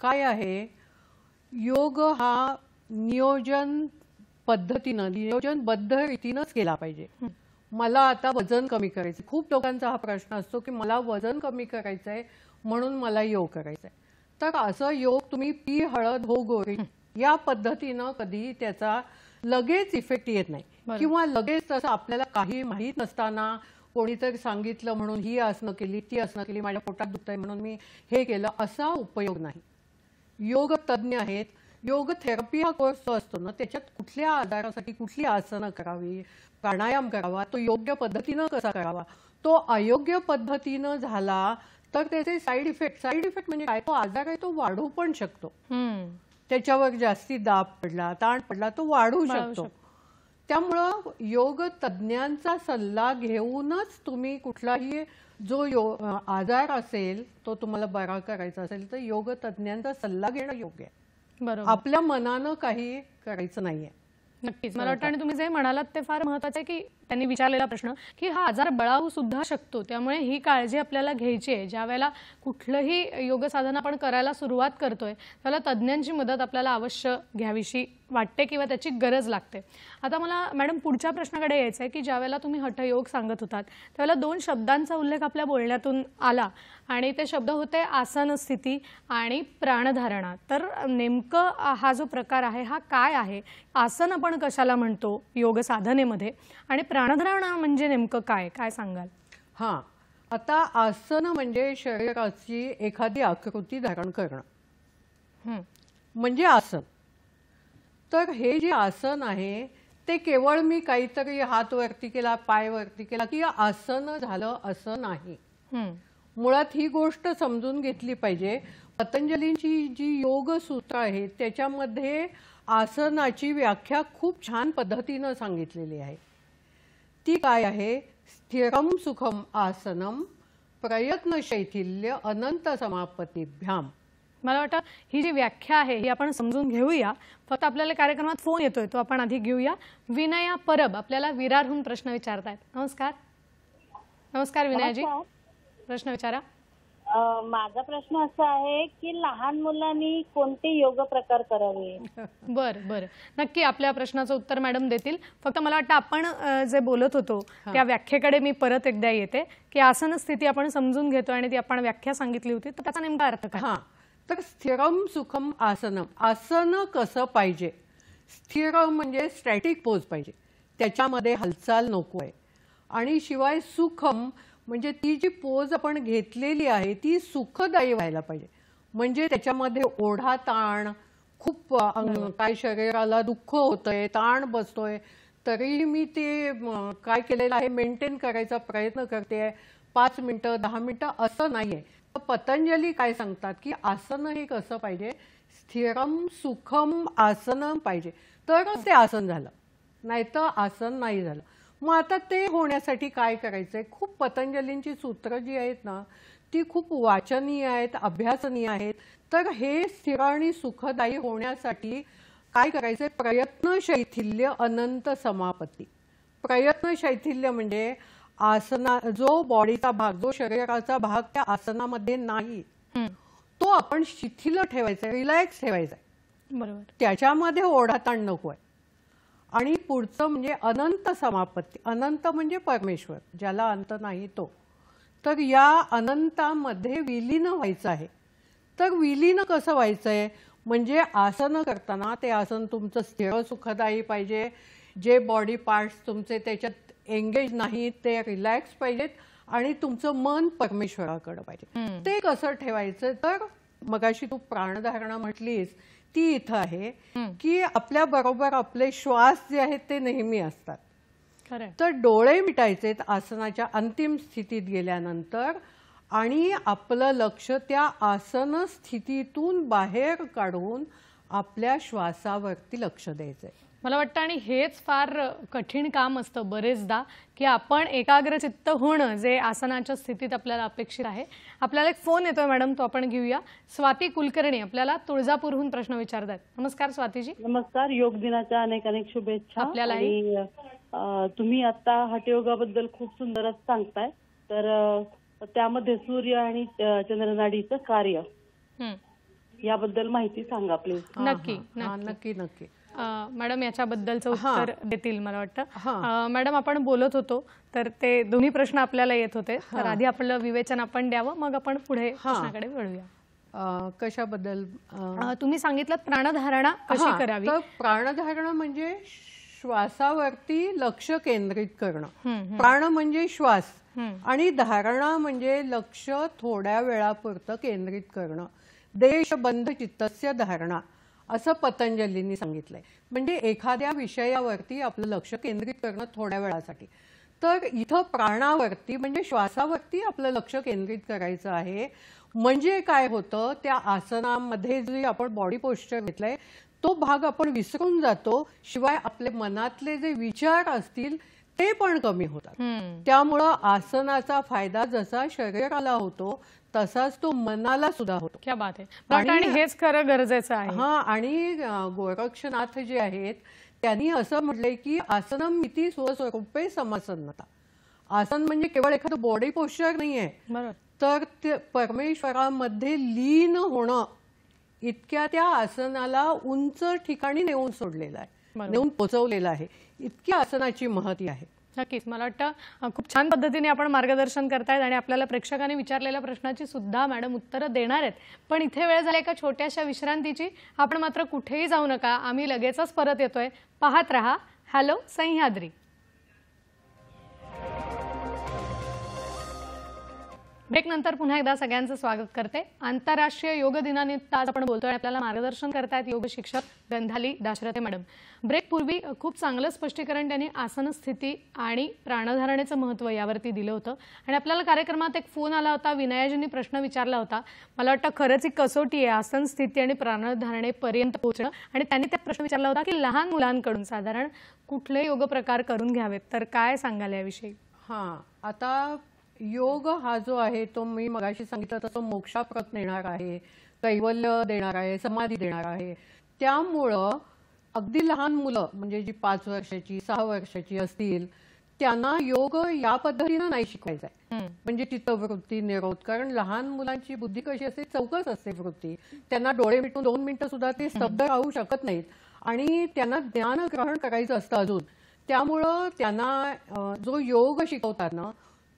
काय आहे, योग हा नियोजन पद्धतीनं नियोजनबद्ध रीतीनंच केला पाहिजे. मला आता वजन कमी करायचं, खूप लोकांचा हा प्रश्न असतो की मला वजन कमी करायचं आहे म्हणून मला योग करायचा आहे. तर असं योग तुम्ही पी हळद हो गोरी या पद्धतीनं कधी त्याचा लगेच इफेक्ट येत नाही, किंवा लगेच तसं आपल्याला काही माहीत नसताना कोणीतरी सांगितलं म्हणून ही आसनं केली, ती आसनं केली, माझ्या पोटात दुखतंय म्हणून मी हे केलं, असा उपयोग नाही. योग तज्ञ आहेत, योग थेरपी हा कोर्स जो असतो ना त्याच्यात कुठल्या आजारासाठी कुठली आसनं करावी, प्राणायाम करावा, तो योग्य पद्धतीनं कसा करावा, तो अयोग्य पद्धतीनं झाला तर त्याचे साईड इफेक्ट म्हणजे काय, तो आजार आहे तो वाढू पण शकतो. त्याच्यावर जास्ती दाब पडला, ताण पडला, तो वाढू शकतो. त्यामुळं योग तज्ञांचा सल्ला घेऊनच तुम्ही कुठलाही जो आजार असेल तो तुम्हाला बरा करायचा असेल तर योग तज्ञांचा सल्ला घेणं योग्य आहे. बरोबर, आपल्या मनानं काही करायचं नाहीये. नक्कीच मला वाटतं. आणि तुम्ही जे म्हणालात ते फार महत्त्वाचं आहे की त्यांनी विचारलेला प्रश्न की हा आजार बळावू सुद्धा शकतो, त्यामुळे ही काळजी आपल्याला घ्यायची आहे. ज्या वेळेला कुठलंही योग साधना आपण करायला सुरुवात करतोय त्याला तज्ज्ञांची मदत आपल्याला अवश्य घ्यावीशी वाटते किंवा त्याची गरज लागते. आता मला मॅडम पुढच्या प्रश्नाकडे यायचं आहे की ज्या वेळेला तुम्ही हठयोग सांगत होतात त्यावेळेला 2 शब्दांचा उल्लेख आपल्या बोलण्यातून आला आणि ते शब्द होते आसन स्थिती आणि प्राणधारणा. तर नेमकं हा जो प्रकार आहे हा काय आहे, आसन आपण कशाला म्हणतो योग साधनेमध्ये, आणि प्राणधारणा म्हणजे नेमकं काय, काय सांगाल? आता आसन म्हणजे शरीराची एखादी आकृती धारण करणं म्हणजे आसन. तर हे जे आसन आहे ते केवळ मी काहीतरी हात वरती केला, पाय वरती केला की आसन झालं असं नाही. मुळात ही गोष्ट समजून घेतली पाहिजे. पतंजलींची जी योग सूत्र आहेत त्याच्यामध्ये आसनाची व्याख्या खूप छान पद्धतीनं सांगितलेली आहे. ती काय आहे, स्थिरम सुखम आसनम प्रयत्न शैथिल्य अनंत समापत्तिभ्याम. मला वाटतं ही जी व्याख्या आहे ही आपण समजून घेऊया. फक्त आपल्याला कार्यक्रमात फोन येतोय तो आपण आधी घेऊया. विनया परब आपल्याला विरारहून प्रश्न विचारतायत. नमस्कार. नमस्कार विनयाजी, प्रश्न विचारा. माझा प्रश्न असा आहे की लहान मुलांनी कोणते योग प्रकार करावे? बरं, नक्की आपल्या प्रश्नाचं उत्तर मॅडम देतील. फक्त मला वाटतं आपण जे बोलत होतो त्या व्याख्येकडे मी परत एकदा येते की आसन स्थिती आपण समजून घेतो आणि ती आपण व्याख्या सांगितली होती, तर त्याचा नेमका अर्थ काय? तर स्थिरम सुखम आसनम, आसन कसं पाहिजे, स्थिर म्हणजे स्टॅटिक पोज पाहिजे, त्याच्यामध्ये हालचाल नको आहे. आणि शिवाय सुखम म्हणजे ती जी पोज आपण घेतलेली आहे ती सुखदायी व्हायला पाहिजे. म्हणजे त्याच्यामध्ये ओढा ताण खूप काय शरीराला दुःख होतंय, ताण बसतोय, तरीही मी ते काय केलेलं आहे मेंटेन करायचा प्रयत्न करते. 5 मिनिटं 10 मिनिटं असं नाहीये. पतंजली काय सांगतात की आसन हे कसं पाहिजे, स्थिरम सुखम आसन पाहिजे, तरच ते आसन झालं, नाहीतर आसन नाही झालं. मग आता ते होण्यासाठी काय करायचंय, खूप पतंजलींची सूत्र जी आहेत ना ती खूप वाचनीय आहेत, अभ्यासनीय आहेत. तर हे स्थिर आणि सुखदायी होण्यासाठी काय करायचंय, प्रयत्न शैथिल्य अनंत समापत्ती. प्रयत्न शैथिल्य म्हणजे आसना जो बॉडीचा भाग, जो शरीराचा भाग त्या आसनामध्ये नाही तो आपण शिथिल ठेवायचा, रिलॅक्स ठेवायचा. बरोबर, त्याच्यामध्ये ओढाताण नको आहे. आणि पुढचं म्हणजे अनंत समापत्ती. अनंत म्हणजे परमेश्वर, ज्याला अंत नाही तो. तर या अनंतामध्ये विलीन व्हायचं आहे. तर विलीन कसं व्हायचंय, म्हणजे आसन करताना ते आसन तुमचं स्थिर सुखदायी पाहिजे, जे बॉडी पार्ट्स तुमचे त्याच्यात एंगेज नाहीत ते रिलॅक्स पाहिजेत आणि तुमचं मन परमेश्वराकडे पाहिजे. ते कसं ठेवायचं, तर मगाशी तू प्राणधारणा म्हटलीस ती इथं आहे की आपल्या बरोबर आपले श्वास जे आहेत ते नेहमी असतात. तर डोळे मिटायचेत आसनाच्या अंतिम स्थितीत गेल्यानंतर आणि आपलं लक्ष त्या आसन स्थितीतून बाहेर काढून आपल्या श्वासावरती लक्ष द्यायचंय. मला वाटतं आणि हेच फार कठीण काम असतं बरेचदा की आपण एकाग्रचित्त होणं जे आसनाच्या स्थितीत आपल्याला अपेक्षित आहे. आपल्याला एक फोन येतोय मॅडम, तो आपण घेऊया. स्वाती कुलकर्णी आपल्याला तुळजापूरहून प्रश्न विचारतात. नमस्कार स्वातीजी. नमस्कार. योग दिनाच्या अनेक अनेक शुभेच्छा. आपल्यालाही. आणि तुम्ही आता हठयोगाबद्दल खूप सुंदरच सांगताय, तर त्यामध्ये सूर्य आणि चंद्रनाडीचं कार्य याबद्दल माहिती सांगा प्लीज. नक्की नक्की नक्की. मॅडम याच्याबद्दलचं उत्तर देतील मला वाटतं. मॅडम आपण बोलत होतो तर ते दोन्ही प्रश्न आपल्याला येत होते, तर आधी आपलं विवेचन आपण द्यावं, मग आपण पुढे प्रश्नाकडे वळूया. कशाबद्दल तुम्ही सांगितलं प्राणधारणा कशी करावी. तर प्राणधारणा म्हणजे श्वासावरती लक्ष केंद्रित करणं. प्राण म्हणजे श्वास आणि धारणा म्हणजे लक्ष थोड्या वेळापुरतं केंद्रित करणं. देशबंध चित्तस्य धारणा असं पतंजलींनी सांगितलंय. म्हणजे एखाद्या विषयावरती आपलं लक्ष केंद्रित करणं थोड्या वेळासाठी. तर इथं प्राणावरती म्हणजे श्वासावरती आपलं लक्ष केंद्रित करायचं आहे. म्हणजे काय होतं, त्या आसनामध्ये जे आपण बॉडी पोस्चर घेतलंय तो भाग आपण विसरून जातो, शिवाय आपले मनातले जे विचार असतील ते पण कमी होतात. त्यामुळं आसनाचा फायदा जसा शरीराला होतो तसाच तो मनाला सुद्धा होतो. क्या बात आहे. आणि हेच खरं गरजेचं आहे. आणि गोरक्षनाथ जे आहेत त्यांनी असं म्हटलंय की आसनम इति स्वस्वरूपे समासन्नता. आसन म्हणजे केवळ एखादं बॉडी पोस्चर नाहीये, तर ते परमेश्वरामध्ये लीन होणं इतक्या त्या आसनाला उंच ठिकाणी नेऊन सोडलेलं आहे, नेऊन पोचवलेलं आहे. इतकी आसनाची महती आहे. नक्कीच. मला वाटतं खूप छान पद्धतीने आपण मार्गदर्शन करतायत आणि आपल्याला प्रेक्षकांनी विचारलेल्या प्रश्नाची सुद्धा मॅडम उत्तरं देणार आहेत. पण इथे वेळ झाली एका छोट्याशा विश्रांतीची. आपण मात्र कुठेही जाऊ नका, आम्ही लगेचच परत येतोय. पाहत रहा हॅलो सह्याद्री. ब्रेक नंतर पुन्हा एकदा सगळ्यांचं स्वागत करते. आंतरराष्ट्रीय योग दिनानिमित्त आज आपण बोलतोय. आपल्याला मार्गदर्शन करतायत योग शिक्षक गंधाली दाशरथे मॅडम. ब्रेक पूर्वी खूप चांगलं स्पष्टीकरण त्यांनी आसन स्थिती आणि प्राणधारणेचं महत्त्व यावरती दिलं होतं. आणि आपल्याला कार्यक्रमात एक फोन आला होता, विनयाजींनी प्रश्न विचारला होता. मला वाटतं खरंच ही कसोटी आहे आसन स्थिती आणि प्राणधारणेपर्यंत पोहोचणं. आणि त्यांनी त्या प्रश्न विचारला होता की लहान मुलांकडून साधारण कुठले योग प्रकार करून घ्यावेत, तर काय सांगाल याविषयी. आता योग हा जो आहे तो मी मगाशी सांगितलं तसं मोक्षाप्रत नेणार आहे, कैवल्य देणार आहे, समाधी देणार आहे. त्यामुळं अगदी लहान मुलं म्हणजे जी 5 वर्षाची 6 वर्षाची असतील त्यांना योग या पद्धतीनं नाही शिकवायचा आहे. म्हणजे चित्तवृत्ती, निरोध. कारण लहान मुलांची बुद्धी कशी असते, चौकस असते वृत्ती. त्यांना डोळे मिटून 2 मिनिटं सुद्धा ते स्तब्ध राहू शकत नाहीत आणि त्यांना ज्ञान ग्रहण करायचं असतं अजून. त्यामुळं त्यांना जो योग शिकवतात ना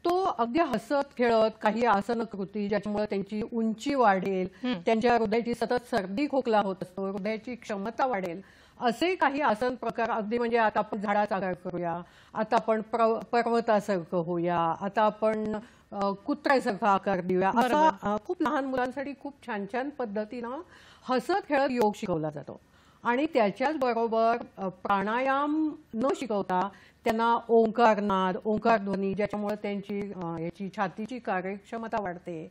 तो अगदी हसत खेळत काही आसन कृती ज्याच्यामुळे त्यांची उंची वाढेल, त्यांच्या हृदयाची सतत सर्दी खोकला होत असतो, हृदयाची क्षमता वाढेल, असे काही आसन प्रकार. अगदी म्हणजे आता आपण झाडाचा आकार करूया, आता आपण पर्वतासारखं होऊया, आता आपण कुत्र्यासारखा आकार देऊया. असा खूप लहान मुलांसाठी खूप छान छान पद्धतीनं हसत खेळत योग शिकवला जातो. आणि त्याच्याच बरोबर प्राणायाम न शिकवता त्यांना ओंकारनाद, ओंकार ध्वनी ज्याच्यामुळे त्यांची याची छातीची कार्यक्षमता वाढते.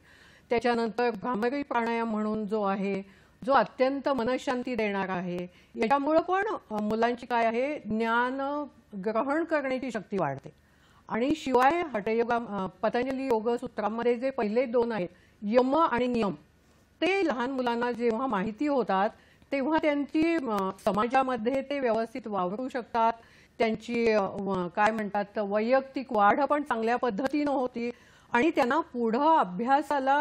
त्याच्यानंतर भ्रामरी प्राणायाम म्हणून जो आहे, जो अत्यंत मनशांती देणार आहे. याच्यामुळे पण मुलांची काय आहे, ज्ञान ग्रहण करण्याची शक्ती वाढते. आणि शिवाय हठयोगा पतंजली योग सूत्रांमध्ये जे पहिले 2 आहेत यम आणि नियम, ते लहान मुलांना जेव्हा माहिती होतात तेव्हा त्यांची समाजामध्ये ते व्यवस्थित वावरू शकतात. त्यांची काय म्हणतात वैयक्तिक वाढ पण चांगल्या पद्धतीनं होती आणि त्यांना पुढे अभ्यासाला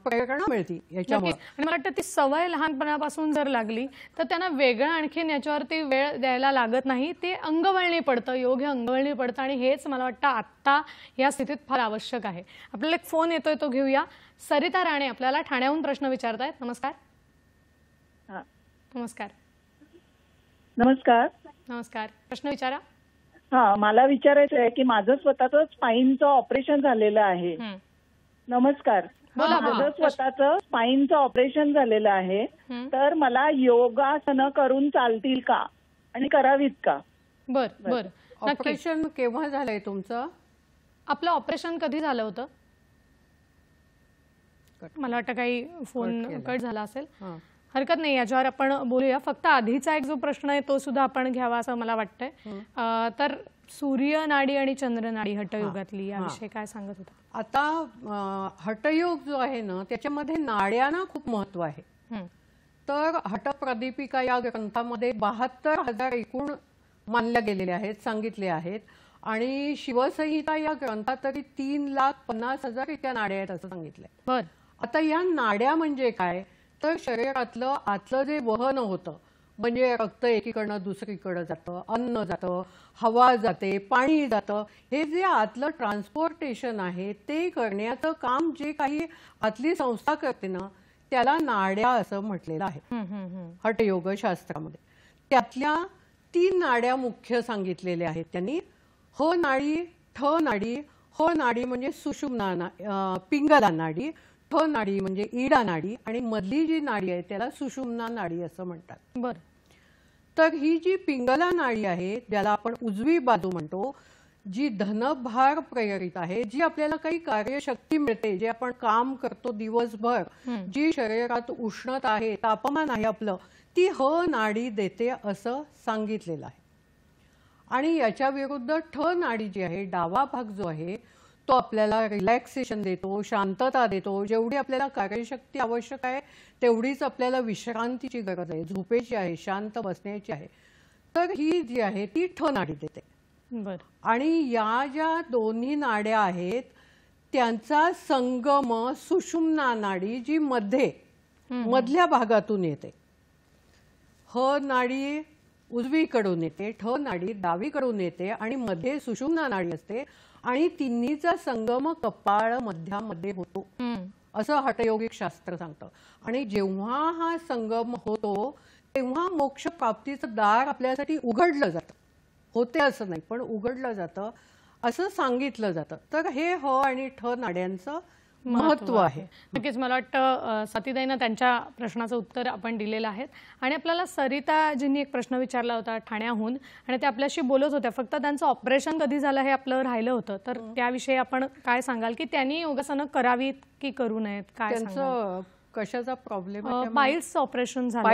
प्रेरणा मिळते याच्यामुळे. आणि मला वाटतं ती सवय लहानपणापासून जर लागली तर त्यांना वेगळं आणखीन याच्यावरती वेळ द्यायला लागत नाही. ते अंगवळणी पडतं, योग हे अंगवळणी पडतं आणि हेच मला वाटतं आत्ता या स्थितीत फार आवश्यक आहे. आपल्याला एक फोन येतोय, तो घेऊया. सरिता राणे आपल्याला ठाण्याहून प्रश्न विचारतायत. नमस्कार. नमस्कार. नमस्कार. नमस्कार. प्रश्न विचारा. हा, मला विचारायचं आहे की माझं स्वतःचं स्पाईनचं ऑपरेशन झालेलं आहे. हं. नमस्कार. बोला, माझं बोला. स्वतःचं स्पाईनचं ऑपरेशन झालेलं आहे. तर मला योगासनं करून चालतील का आणि करावीत का? बर बर नक्की. ऑपरेशन केव्हा झालंय तुमचं? आपलं ऑपरेशन कधी झालं होतं? मला वाटतं काही फोन केला. कट झाला असेल. हां. हरकत नाही, याच्यावर आपण बोलूया. फक्त आधीचा एक जो प्रश्न आहे तो सुद्धा आपण घ्यावा असं मला वाटतंय. तर सूर्य नाडी आणि चंद्र नाडी हठयोगातली याविषयी काय सांगत होता? आता हठयोग जो आहे ना त्याच्यामध्ये नाड्यांना खूप महत्व आहे. हं. तर हठप्रदीपिका या ग्रंथामध्ये 72,000 एकूण मानल्या गेलेल्या आहेत, सांगितले आहेत. आणि शिवसंहिता या ग्रंथात तरी 3,50,000 इतक्या नाड्या आहेत असं सांगितलंय. बर. आता या नाड्या म्हणजे काय, तर शरीरातलं आतलं जे वहन होतं, म्हणजे रक्त एकीकडनं दुसरीकडे जातं, अन्न जातं, हवा जाते, पाणी जातं, हे जे आतलं ट्रान्सपोर्टेशन आहे ते करण्याचं काम जे काही आतली संस्था करते ना त्याला नाड्या असं म्हटलेलं आहे हं, हं, हं. हठयोग शास्त्रामध्ये. त्यातल्या 3 नाड्या मुख्य सांगितलेल्या आहेत त्यांनी. ह नाडी, ठ नाडी. ह नाडी म्हणजे सुषुम्ना पिंगला नाडी, ठ नाडी म्हणजे इडा नाडी आणि मधली जी नाडी आहे त्याला सुषुम्ना नाडी असं म्हणतात. बर. तर ही जी पिंगला नाडी आहे ज्याला आपण उजवी बाजू म्हणतो, जी धनभार प्रेरित आहे, जी आपल्याला काही कार्यशक्ती मिळते, जे आपण काम करतो दिवसभर, जी शरीरात उष्णता आहे, तापमान आहे आपलं, ती ह नाडी देते असं सांगितलेलं आहे. आणि याच्या विरुद्ध ठ नाडी जी आहे, डावा भाग जो आहे तो आपल्याला रिलॅक्सेशन देतो, शांतता देतो. जेवढी आपल्याला कार्यशक्ती आवश्यक आहे तेवढीच आपल्याला विश्रांतीची गरज आहे, झोपेची आहे, शांत बसण्याची आहे. तर ही जी आहे ती ठ नाडी देते. बर. आणि या ज्या दोन्ही नाड्या आहेत त्यांचा संगम सुषुम्ना नाडी जी मधल्या भागातून येते. ह नाडी उजवीकडून येते, ठ नाडी डावीकडून येते आणि मध्ये सुषुम्ना नाडी असते आणि तिन्हीचा संगम कपाळ मध्यामध्ये होतो असं हठयोगिक शास्त्र सांगतं. आणि जेव्हा हा संगम होतो तेव्हा मोक्ष प्राप्तीचं दार आपल्यासाठी उघडलं जातं. होते असं नाही पण उघडलं जातं असं सांगितलं जातं. तर हे ह आणि ठ नाड्यांचं महत्व आहे. नक्कीच मला वाटतं स्वातीताईंना त्यांच्या प्रश्नाचं उत्तर आपण दिलेलं आहे. आणि आपल्याला सरिताजींनी एक प्रश्न विचारला होता ठाण्याहून आणि ते आपल्याशी बोलत होत्या. फक्त त्यांचं ऑपरेशन कधी झालं हे आपलं राहिलं होतं. तर त्याविषयी आपण काय सांगाल की त्यांनी योगासनं करावीत की करू नयेत? काय त्यांचं कशाचा प्रॉब्लेम आहे? पाईल्सचं ऑपरेशन झालं.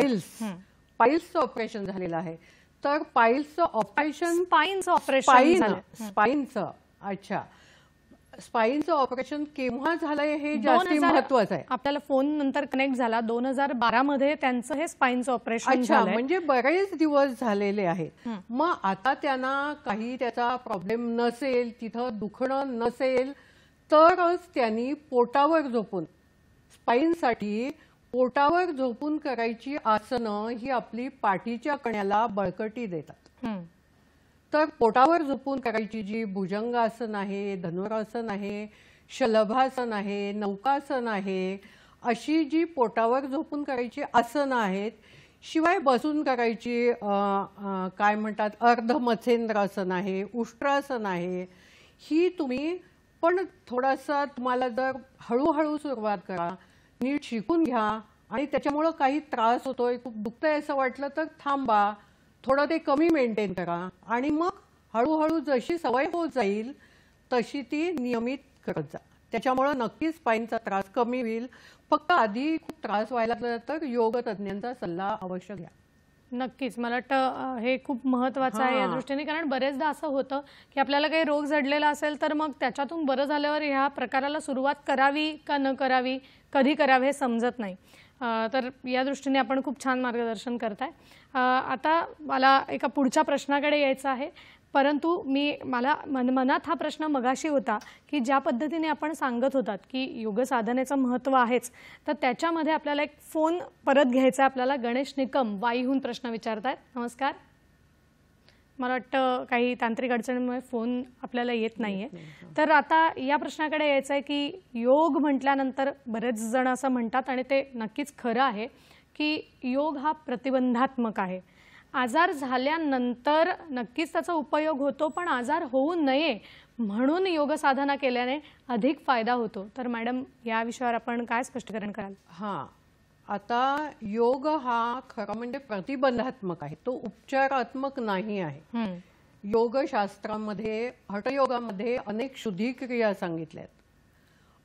पाईल्सचं ऑपरेशन झालेलं आहे. तर पाईल्सचं ऑपरेशन स्पाईनचं ऑपरेशन झालं. स्पाईनचं अच्छा स्पाईनचं ऑपरेशन केव्हा झालंय हे जास्त महत्वाचं आहे. आपल्याला फोन नंतर कनेक्ट झाला 2012 मध्ये त्यांचं हे स्पाईनचं ऑपरेशन अच्छा, झालंय. म्हणजे बरेच दिवस झालेले आहेत. मग आता त्यांना काही त्याचा प्रॉब्लेम नसेल, तिथं दुखणं नसेल तरच त्यांनी पोटावर झोपून स्पाईनसाठी पोटावर झोपून करायची आसनं ही आपली पाठीच्या कण्याला बळकटी देतात. तर पोटावर झोपून करायची जी भुजंगासन आहे, धनुरासन आहे, शलभासन आहे, नौकासन आहे, अशी जी पोटावर झोपून करायची आसनं आहेत. शिवाय बसून करायची काय म्हणतात अर्धमत्स्येंद्रासन आहे, उष्ट्रासन आहे. ही तुम्ही पण थोडासा तुम्हाला जर हळूहळू सुरुवात करा, नीट शिकून घ्या आणि त्याच्यामुळं काही त्रास होतोय, खूप दुखतंय असं वाटलं तर थांबा, थोडं ते कमी मेंटेन करा आणि मग हळूहळू जशी सवय होत जाईल तशी ती नियमित करत जा. त्याच्यामुळं नक्कीच स्पाईनचा त्रास कमी होईल. फक्त आधी खूप त्रास व्हायला लागला तर योग तज्ज्ञांचा सल्ला अवश्य घ्या. नक्कीच मला वाटतं हे खूप महत्त्वाचं आहे या दृष्टीने. कारण बरेचदा असं होतं की आपल्याला काही रोग जडलेला असेल तर मग त्याच्यातून बरं झाल्यावर ह्या प्रकाराला सुरुवात करावी का न करावी, कधी करावे हे समजत नाही. तर या दृष्टीने आपण खूप छान मार्गदर्शन करताय. आता मला एका पुढच्या प्रश्नाकडे यायचं आहे. परंतु मला मनात हा प्रश्न मगाशी होता की ज्या पद्धतीने आपण सांगत होतात की योग साधनेचं महत्त्व आहेच, तर त्याच्यामध्ये आपल्याला एक फोन परत घ्यायचा. आपल्याला गणेश निकम वाईहून प्रश्न विचारतायत. नमस्कार. मला वाटतं काही तांत्रिक अडचणीमुळे फोन आपल्याला येत नाहीये. तर आता या प्रश्नाकडे यायचं आहे की योग म्हटल्यानंतर बरेच जण असं म्हणतात आणि ते नक्कीच खरं आहे की योग हा प्रतिबंधात्मक आहे. आजार झाल्यानंतर नक्कीच त्याचा उपयोग होतो, पण आजार होऊ नये म्हणून योग साधना केल्याने अधिक फायदा होतो. तर मॅडम, या विषयावर आपण काय स्पष्टीकरण कराल? हां, आता योग हा खरं म्हणजे प्रतिबंधात्मक आहे, तो उपचारात्मक नाही आहे. योगशास्त्रामध्ये, हठयोगामध्ये अनेक शुद्धीक्रिया सांगितल्या आहेत,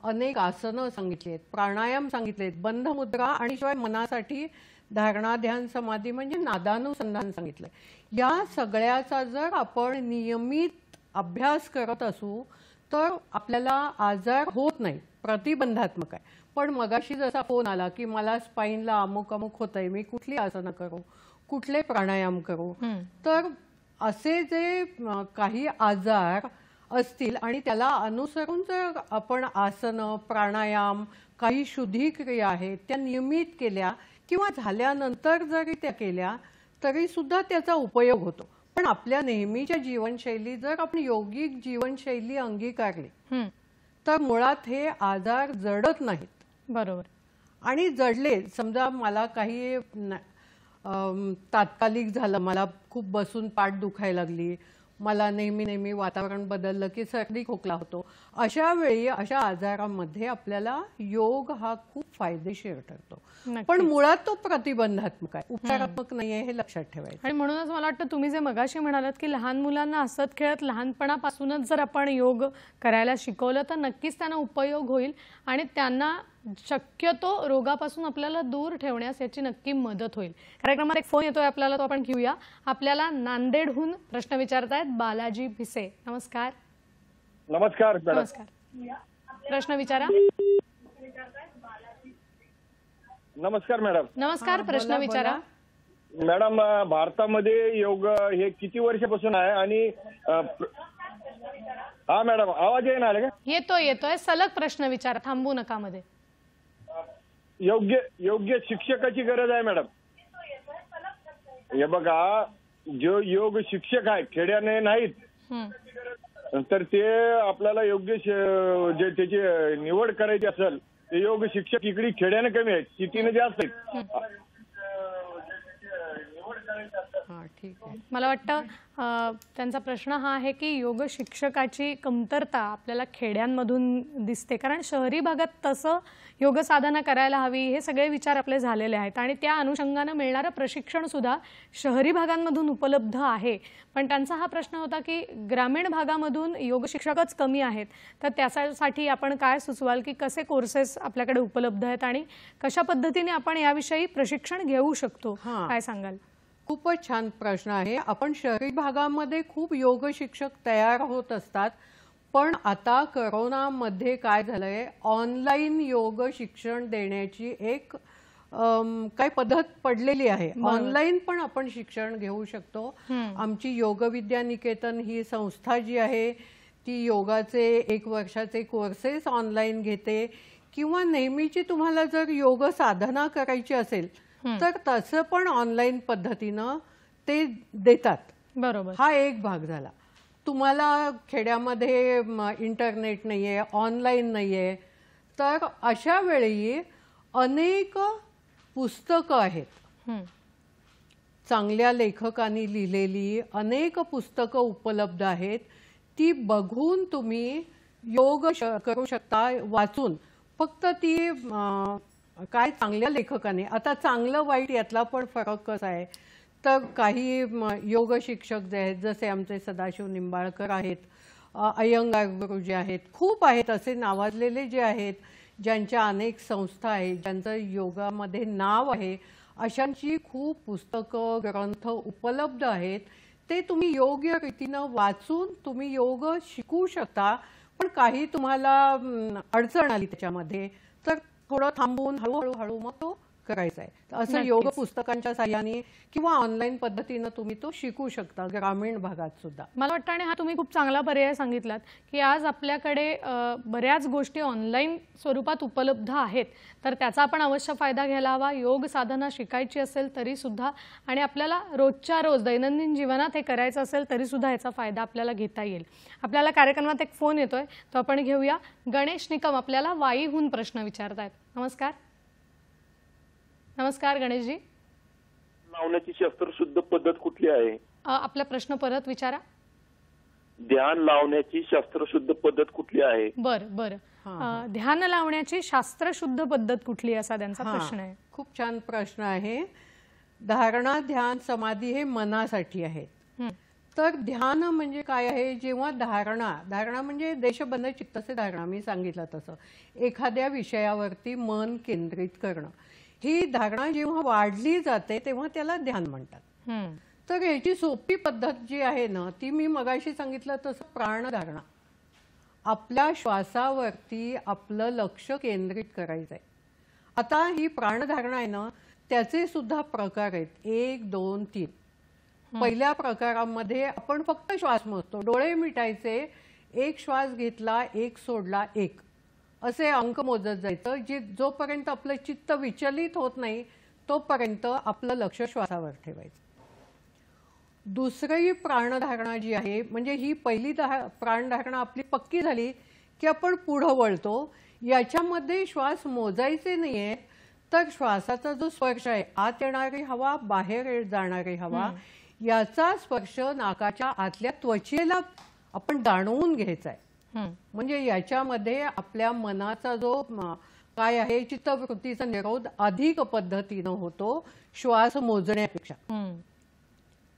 अनेक आसनं सांगितली आहेत, प्राणायाम सांगितले आहेत, बंधमुद्रा आणि शिवाय मनासाठी धारणा, ध्यान, समाधी म्हणजे नादानुसंधान सांगितलंय. या सगळ्याचा जर आपण नियमित अभ्यास करत असू तर आपल्याला आजार होत नाही, प्रतिबंधात्मक आहे. पण मगाशी जसा फोन आला की मला स्पाईनला अमुक अमुक होतंय, मी कुठली आसनं करू, कुठले प्राणायाम करू, तर असे जे काही आजार असतील आणि त्याला अनुसरून जर आपण आसनं, प्राणायाम, काही शुद्धीक्रिया आहेत त्या नियमित केल्या किंवा झाल्यानंतर जरी त्या केल्या तरी सुद्धा त्याचा उपयोग होतो. पण आपल्या नेहमीच्या जीवनशैली जर आपण योगिक जीवनशैली अंगीकारली तर मुळात हे आजार जडत नाहीत. बरोबर. आणि जडले, समजा मला काही तात्कालिक झालं, मला खूप बसून पाठ दुखायला लागली, मला नेहमी वातावरण बदललं की सर्दी खोकला होतो, अशा वेळी अशा आजारामध्ये आपल्याला योग हा खूप फायदेशीर ठरतो. पण मुळात तो प्रतिबंधात्मक आहे, उपचारात्मक नाहीये, हे लक्षात ठेवायचं. आणि म्हणूनच मला वाटतं तुम्ही जे मगाशी म्हणालात की लहान मुलांना हसत खेळत लहानपणापासूनच जर आपण योग करायला शिकवलं तर नक्कीच त्यांना उपयोग होईल आणि त्यांना शक्यतो रोगापासून आपल्याला दूर ठेवण्यास याची नक्की मदत होईल. कार्यक्रमात एक फोन येतोय आपल्याला, तो आपण घेऊया. आपल्याला नांदेडहून प्रश्न विचारतायत बालाजी भिसे. नमस्कार. नमस्कार. नमस्कार, प्रश्न विचारा. नमस्कार मॅडम. नमस्कार, प्रश्न विचारा. मॅडम, भारतामध्ये योग हे किती वर्षापासून आहे आणि हा मॅडम आवाज येईना आला का? येतोय. सलग प्रश्न विचारा, थांबू नका मध्ये. योग्य शिक्षकाची गरज आहे मॅडम. हे बघा, जो योग शिक्षक आहे खेड्याने नाहीत तर ते आपल्याला योग्य जे त्याची निवड करायची असेल ते योग शिक्षक इकडे खेड्याने कमी आहेत, सिटीने जास्त आहेत. मला वाटतं त्यांचा प्रश्न हा आहे की योग शिक्षकाची कमतरता आपल्याला खेड्यांमधून दिसते, कारण शहरी भागात तसं योग साधना करायला हवी हे सगळे विचार आपले झालेले आहेत आणि त्या अनुषंगाने मिळणारं प्रशिक्षण सुद्धा शहरी भागांमधून उपलब्ध आहे. पण त्यांचा हा प्रश्न होता की ग्रामीण भागामधून योग शिक्षकच कमी आहेत, तर त्यासाठी आपण काय सुचवाल की कसे कोर्सेस आपल्याकडे उपलब्ध आहेत आणि कशा पद्धतीने आपण याविषयी प्रशिक्षण घेऊ शकतो, काय सांगाल? खूपच छान प्रश्न आहे. आपण शहरी भागामध्ये खूप योग शिक्षक तयार होत असतात, पण आता करोनामध्ये काय झालंय, ऑनलाईन योग शिक्षण देण्याची एक काय पद्धत पडलेली आहे. ऑनलाईन पण आपण शिक्षण घेऊ शकतो. आमची योग विद्या निकेतन ही संस्था जी आहे ती योगाचे 1 वर्षाचे कोर्सेस ऑनलाईन घेते किंवा नेहमीची तुम्हाला जर योग साधना करायची असेल तर तसं पण ऑनलाईन पद्धतीनं ते देतात. बरोबर. हा एक भाग झाला. तुम्हाला खेड्यामध्ये इंटरनेट नाहीये, ऑनलाईन नाहीये, तर अशा वेळी अनेक पुस्तकं आहेत, चांगल्या लेखकांनी लिहिलेली अनेक पुस्तकं उपलब्ध आहेत. ती बघून तुम्ही योग करू शकता, वाचून. फक्त ती काय चांगल्या लेखकाने, आता चांगलं वाईट यातला पण फरक कसा आहे, तर काही योग शिक्षक जे आहेत जसे आमचे सदाशिव निंबाळकर आहेत, अय्यंगार गुरुजी आहेत, खूप आहेत असे नावाजलेले जे आहेत, ज्यांच्या अनेक संस्था आहेत, ज्यांचं योगामध्ये नाव आहे, अशांची खूप पुस्तकं ग्रंथ उपलब्ध आहेत. ते तुम्ही योग्य रीतीनं वाचून तुम्ही योग शिकू शकता. पण काही तुम्हाला अडचण आली त्याच्यामध्ये तर थोडं थांबून हळूहळू मग तो करायचा आहे. असं योग पुस्तकांच्या साहाय्याने किंवा ऑनलाईन पद्धतीनं तुम्ही तो शिकू शकता ग्रामीण भागात सुद्धा. मला वाटतं आणि हा तुम्ही खूप चांगला पर्याय सांगितलात की आज आपल्याकडे बऱ्याच गोष्टी ऑनलाईन स्वरूपात उपलब्ध आहेत, तर त्याचा आपण अवश्य फायदा घ्यायला हवा. योग साधना शिकायची असेल तरी सुद्धा आणि आपल्याला रोजच्या रोज दैनंदिन जीवनात हे करायचं असेल तरी सुद्धा याचा फायदा आपल्याला घेता येईल. आपल्याला कार्यक्रमात एक फोन येतोय, तो आपण घेऊया. गणेश निकम आपल्याला वाईहून प्रश्न विचारतायत. नमस्कार. नमस्कार गणेशजी. लावण्याची शास्त्रशुद्ध पद्धत कुठली आहे? आपला प्रश्न परत विचारा. ध्यान लावण्याची शास्त्रशुद्ध पद्धत कुठली आहे? बरं. ध्यान लावण्याची शास्त्रशुद्ध पद्धत कुठली असा त्यांचा प्रश्न आहे. खूप छान प्रश्न आहे. धारणा, ध्यान, समाधी हे मनासाठी आहेत. तर ध्यान म्हणजे काय आहे? जेव्हा धारणा म्हणजे देशबंध चित्तसे धारणा, मी सांगितलं तसं एखाद्या विषयावरती मन केंद्रित करणं, ही धारणा जेव्हा वाढली जाते तेव्हा त्याला ध्यान म्हणतात. तर याची सोपी पद्धत जी आहे ना, ती मी मगाशी सांगितलं तसं प्राणधारणा. आपल्या श्वासावरती आपलं लक्ष केंद्रित करायचंय. आता ही प्राणधारणा आहे ना, त्याचे सुद्धा प्रकार आहेत, 1, 2, 3. पहिल्या प्रकारामध्ये आपण फक्त श्वास मोजतो, डोळे मिटायचे, 1 श्वास घेतला, 1 सोडला, 1 असे अंक मोजत जायचं. जोपर्यंत आपलं चित्त विचलित होत नाही तोपर्यंत आपलं लक्ष श्वासावर ठेवायचं. दुसरी प्राणधारणा जी आहे, म्हणजे ही पहिली प्राणधारणा आपली पक्की झाली की आपण पुढं वळतो. याच्यामध्ये श्वास मोजायचे नाहीये, तर श्वासाचा जो स्पर्श आहे, आत येणारी हवा, बाहेर जाणारी हवा, याचा स्पर्श नाकाच्या आतल्या त्वचेला आपण जाणवून घ्यायचा आहे. म्हणजे याच्यामध्ये आपल्या मनाचा जो काय आहे, चित्तवृत्तीचा निरोध अधिक पद्धतीनं होतो श्वास मोजण्यापेक्षा.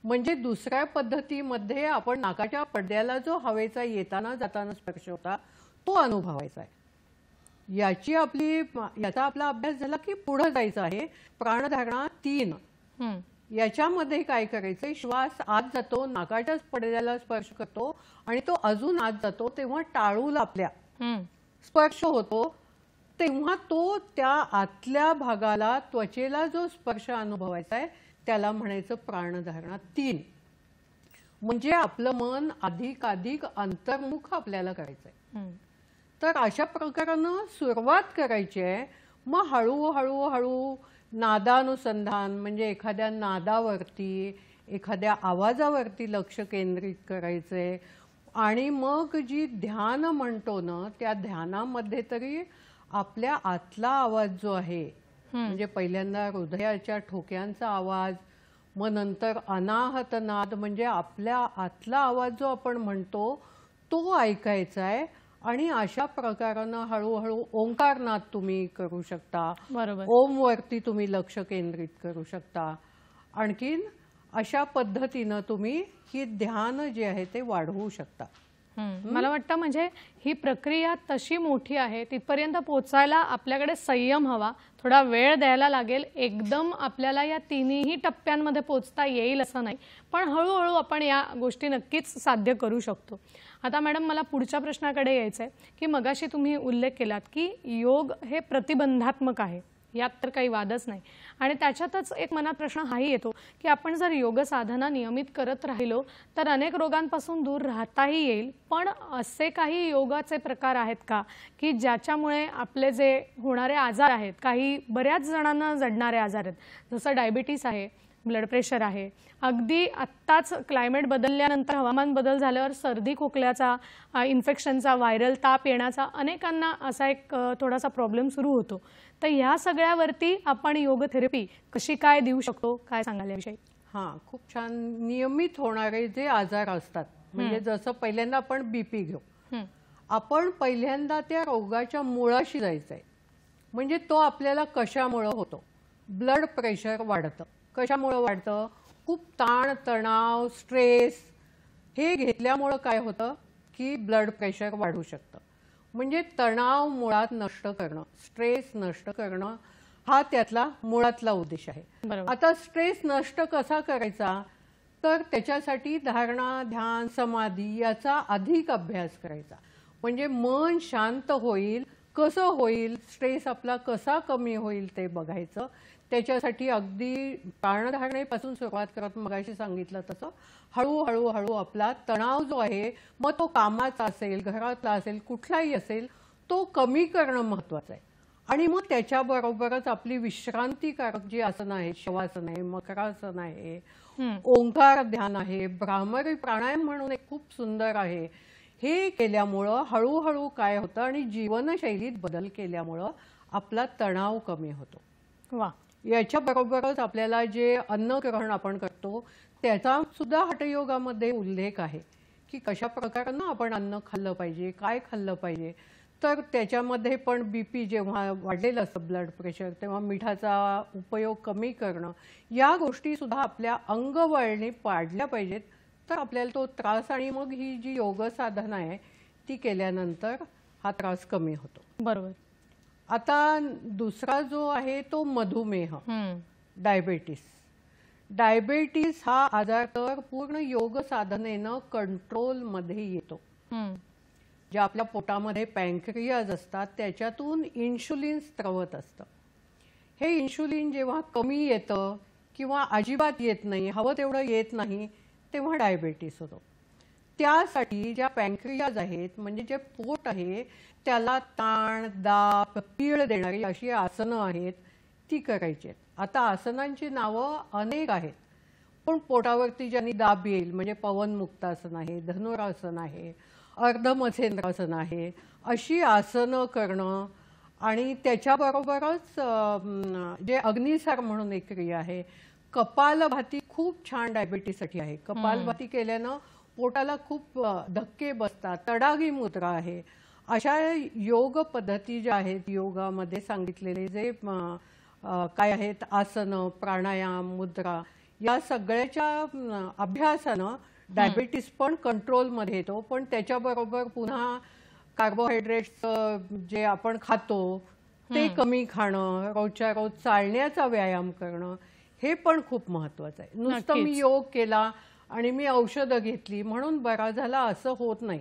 म्हणजे दुसऱ्या पद्धतीमध्ये आपण नाकाच्या पडद्याला जो हवेचा येताना जाताना स्पर्श होता तो अनुभवायचा आहे. याचा आपला अभ्यास झाला की पुढे जायचं आहे. प्राणधारणा 3. याच्यामध्ये काय करायचंय, श्वास आत जातो, नाकाच्या पडद्याला स्पर्श करतो आणि तो अजून आत जातो, तेव्हा टाळूला आपल्या स्पर्श होतो, तेव्हा तो त्या आतल्या भागाला, त्वचेला जो स्पर्श अनुभवायचा आहे त्याला म्हणायचं प्राणधारणा 3. म्हणजे आपलं मन अधिक अंतर्मुख आपल्याला करायचंय. तर अशा प्रकारानं सुरुवात करायची आहे. मग हळूहळू नादानुसंधान, म्हणजे एखाद्या नादावरती, एखाद्या आवाजावरती लक्ष केंद्रित करायचंय. आणि मग जी ध्यान म्हणतो ना, त्या ध्यानामध्ये तरी आपल्या आतला आवाज जो आहे, म्हणजे पहिल्यांदा हृदयाच्या ठोक्यांचा आवाज, मग नंतर अनाहत नाद, म्हणजे आपल्या आतला आवाज जो आपण म्हणतो तो ऐकायचा आहे. आणि अशा प्रकारानं हळूहळू ओंकारनाद तुम्ही करू शकता. ओम वरती तुम्ही लक्ष केंद्रित करू शकता. आणखीन अशा पद्धतीनं तुम्ही ही ध्यान जे आहे ते वाढवू शकता. मला वाटतं म्हणजे ही प्रक्रिया तशी मोठी आहे, तिथपर्यंत पोचायला आपल्याकडे संयम हवा, थोडा वेळ द्यायला लागेल. एकदम आपल्याला या तिन्ही टप्प्यांमध्ये पोचता येईल असं नाही, पण हळूहळू आपण या गोष्टी नक्कीच साध्य करू शकतो. आता मॅडम, मला पुढच्या प्रश्नाकडे यायचं आहे की मगाशी तुम्ही उल्लेख केलात की योग हे प्रतिबंधात्मक आहे, यात तर काही वादच नाही. आणि त्याच्यातच एक मनात प्रश्न हाही येतो की आपण जर योग साधना नियमित करत राहिलो तर अनेक रोगांपासून दूर राहताही येईल. पण असे काही योगाचे प्रकार आहेत का की ज्याच्यामुळे आपले जे होणारे आजार आहेत, काही बऱ्याच जणांना जडणारे आजार आहेत, जसं डायबिटीस आहे, ब्लड प्रेशर आहे, अगदी आत्ताच क्लायमेट बदलल्यानंतर, हवामान बदल झाल्यावर सर्दी खोकल्याचा, इन्फेक्शनचा, व्हायरल ताप येण्याचा अनेकांना असा एक थोडासा प्रॉब्लेम सुरू होतो. तर ह्या सगळ्यावरती आपण योग थेरपी कशी काय देऊ शकतो, काय सांगाल याविषयी? खूप छान. नियमित होणारे जे आजार असतात, म्हणजे जसं पहिल्यांदा आपण बीपी घेऊ, आपण पहिल्यांदा त्या रोगाच्या मुळाशी जायचंय. म्हणजे तो आपल्याला कशामुळे होतो? ब्लड प्रेशर वाढतं. कशामुळे वाढतं? खूप ताण तणाव, स्ट्रेस हे घेतल्यामुळं काय होतं की ब्लड प्रेशर वाढू शकतं. म्हणजे तणाव मुळात नष्ट करणं, स्ट्रेस नष्ट करणं हा त्यातला मुळातला उद्देश आहे. आता स्ट्रेस नष्ट कसा करायचा? तर त्याच्यासाठी धारणा, ध्यान, समाधी याचा अधिक अभ्यास करायचा. म्हणजे मन शांत होईल, कसं होईल, स्ट्रेस आपला कसा कमी होईल ते बघायचं. त्याच्यासाठी अगदी प्राणधारणेपासून सुरुवात करत मगाशी सांगितलं तसं हळूहळू आपला तणाव जो आहे, मग तो कामाचा असेल, घरातला असेल, कुठलाही असेल, तो कमी करणं महत्वाचं आहे. आणि मग त्याच्याबरोबरच आपली विश्रांतीकारक जी आसनं आहेत, शवासन आहे, मकरासन आहे, ओंकार ध्यान आहे, भ्रामरी प्राणायाम म्हणून एक खूप सुंदर आहे, हे केल्यामुळं हळूहळू काय होतं आणि जीवनशैलीत बदल केल्यामुळं आपला तणाव कमी होतो. वा. याच्याबरोबरच आपल्याला जे अन्नग्रहण आपण करतो त्याचा सुद्धा हठयोगामध्ये उल्लेख आहे की कशा प्रकारानं आपण अन्न खाल्लं पाहिजे, काय खाल्लं पाहिजे. तर त्याच्यामध्ये पण बीपी जेव्हा वाढलेलं असतं, ब्लड प्रेशर, तेव्हा मिठाचा उपयोग कमी करणं, या गोष्टी सुद्धा आपल्या अंगवळणी पाडल्या पाहिजेत. तर आपल्याला तो त्रास, आणि मग ही जी योग साधना आहे ती केल्यानंतर हा त्रास कमी होतो. बरोबर. आता दुसरा जो आहे तो मधुमेह, डायबेटीस. डायबेटीस हा आजार तर पूर्ण योग साधनेनं कंट्रोलमध्ये येतो. जे आपल्या पोटामध्ये पॅन्क्रियाज असतात त्याच्यातून इन्शुलिन स्त्रवत असतं. हे इन्शुलिन जेव्हा कमी येतं किंवा अजिबात येत नाही, हवं तेवढं येत नाही, तेव्हा डायबेटीस होतो. त्यासाठी ज्या पॅन्क्रियाज आहेत, म्हणजे जे पोट आहे त्याला ताण, दाब, पीळ देणारी अशी आसनं आहेत ती करायची आहेत. आता आसनांची नावं अनेक आहेत, पण पोटावरती ज्यांनी दाब येईल म्हणजे पवनमुक्तासन आहे, धनुरासन आहे, अर्धमत्स्येंद्रासन आहे, अशी आसनं करणं. आणि त्याच्याबरोबरच जे अग्निसार म्हणून एक क्रिया आहे, कपालभाती खूप छान डायबिटीससाठी आहे. कपालभाती केल्यानं पोटाला खूप धक्के बसतात. तडागी मुद्रा आहे. अशा योग पद्धती ज्या आहेत योगामध्ये सांगितलेले जे काय आहेत, आसनं, प्राणायाम, मुद्रा, या सगळ्याच्या अभ्यासानं डायबिटीस पण कंट्रोलमध्ये येतो. पण त्याच्याबरोबर पुन्हा कार्बोहायड्रेट्स जे आपण खातो ते कमी खाणं, रोजच्या रोज चालण्याचा व्यायाम करणं, हे पण खूप महत्वाचं आहे. नुसतं मी योग केला आणि मी औषधं घेतली म्हणून बरा झाला असं होत नाही.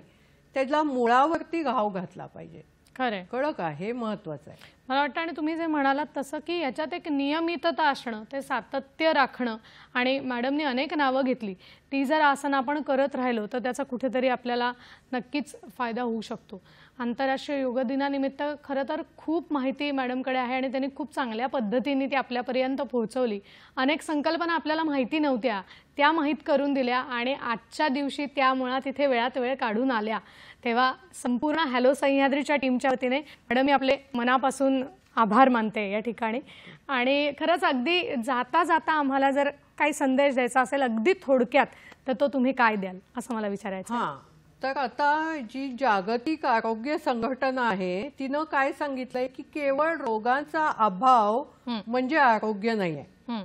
त्याला मुळावरती घाव घातला पाहिजे. खरं, कळलं का? हे महत्वाचं आहे. मला वाटतं. आणि तुम्ही जे म्हणालात तसं की याच्यात एक नियमितता असणं, ते सातत्य राखणं. आणि मॅडमने अनेक नावं घेतली, ती जर आसन आपण करत राहिलो तर त्याचा कुठेतरी आपल्याला नक्कीच फायदा होऊ शकतो. आंतरराष्ट्रीय योग दिनानिमित्त खरं तर खूप माहिती मॅडमकडे आहे आणि त्यांनी खूप चांगल्या पद्धतीने ती आपल्यापर्यंत पोहोचवली. अनेक संकल्पना आपल्याला माहिती नव्हत्या त्या माहीत करून दिल्या आणि आजच्या दिवशी त्या मुळात इथे वेळात वेळ काढून आल्या. तेव्हा संपूर्ण हॅलो सह्याद्रीच्या टीमच्या वतीने मॅडम मी आपले मनापासून आभार मानते या ठिकाणी. आणि खरंच अगदी जाता जाता आम्हाला जर काही संदेश द्यायचा असेल अगदी थोडक्यात तर तो तुम्ही काय द्याल असं मला विचारायचं. हां, तर आता जी जागतिक आरोग्य संघटना आहे तिनं काय सांगितलंय की केवळ रोगांचा अभाव म्हणजे आरोग्य नाही आहे.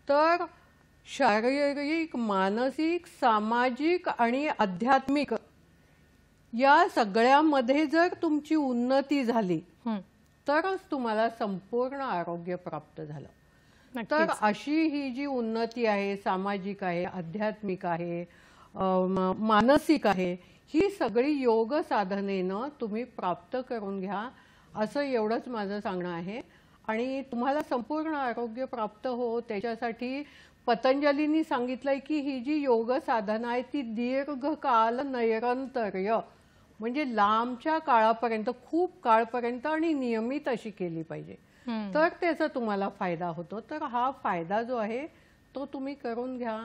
तर शारीरिक, मानसिक, सामाजिक आणि आध्यात्मिक या सगळ्यामध्ये जर तुमची उन्नती झाली तरच तुम्हाला संपूर्ण आरोग्य प्राप्त झालं. तर अशी ही जी उन्नती आहे, सामाजिक आहे, आध्यात्मिक आहे, मानसिक आहे, ही सगळी योग साधनेनं तुम्ही प्राप्त करून घ्या असं एवढंच माझं सांगणं आहे. आणि तुम्हाला संपूर्ण आरोग्य प्राप्त हो त्याच्यासाठी पतंजलींनी सांगितलंय की ही जी योग साधना आहे ती दीर्घकाल नैरंतर्य म्हणजे लांबच्या काळापर्यंत, खूप काळपर्यंत आणि नियमित अशी केली पाहिजे. तर त्याचा तुम्हाला फायदा होतो. तर हा फायदा जो आहे तो तुम्ही करून घ्या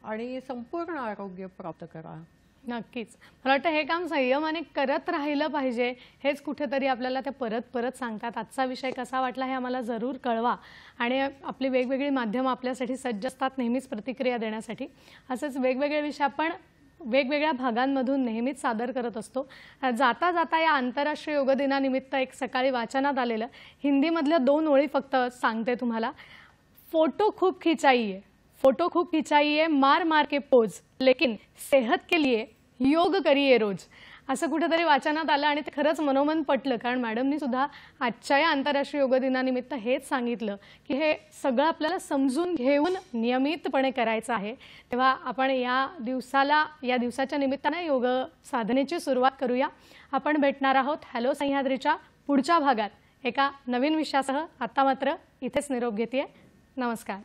आणि संपूर्ण आरोग्य प्राप्त करा. नक्कीच. मला वाटतं हे काम संयमाने करत राहिलं पाहिजे. हेच कुठेतरी आपल्याला ते परत परत सांगतात. आजचा विषय कसा वाटला हे आम्हाला जरूर कळवा. आणि आपली वेगवेगळी माध्यमं आपल्यासाठी सज्ज असतात नेहमीच प्रतिक्रिया देण्यासाठी. असेच वेगवेगळे विषय आपण वेगवेगळ्या भागांमधून नेहमीच सादर करत असतो. जाता जाता या आंतरराष्ट्रीय योग दिनानिमित्त एक सकाळी वाचनात आलेलं हिंदीमधल्या 2 ओळी फक्त सांगते तुम्हाला. फोटो खूप खिंचाई है, फोटो खूप खिंचाई है, मार मार के पोज, लेकिन सेहत के लिए योग करिए रोज. असं कुठेतरी वाचनात आलं आणि ते खरंच मनोमन पटलं. कारण मॅडमनी सुद्धा आजच्या या आंतरराष्ट्रीय योग दिनानिमित्त हेच सांगितलं की हे सगळं आपल्याला समजून घेऊन नियमितपणे करायचं आहे. तेव्हा आपण या दिवसाच्या निमित्ताने योग साधनेची सुरुवात करूया. आपण भेटणार आहोत हॅलो सह्याद्रीच्या पुढच्या भागात एका नवीन विषयासह. आता मात्र इथेच निरोप घेते. नमस्कार.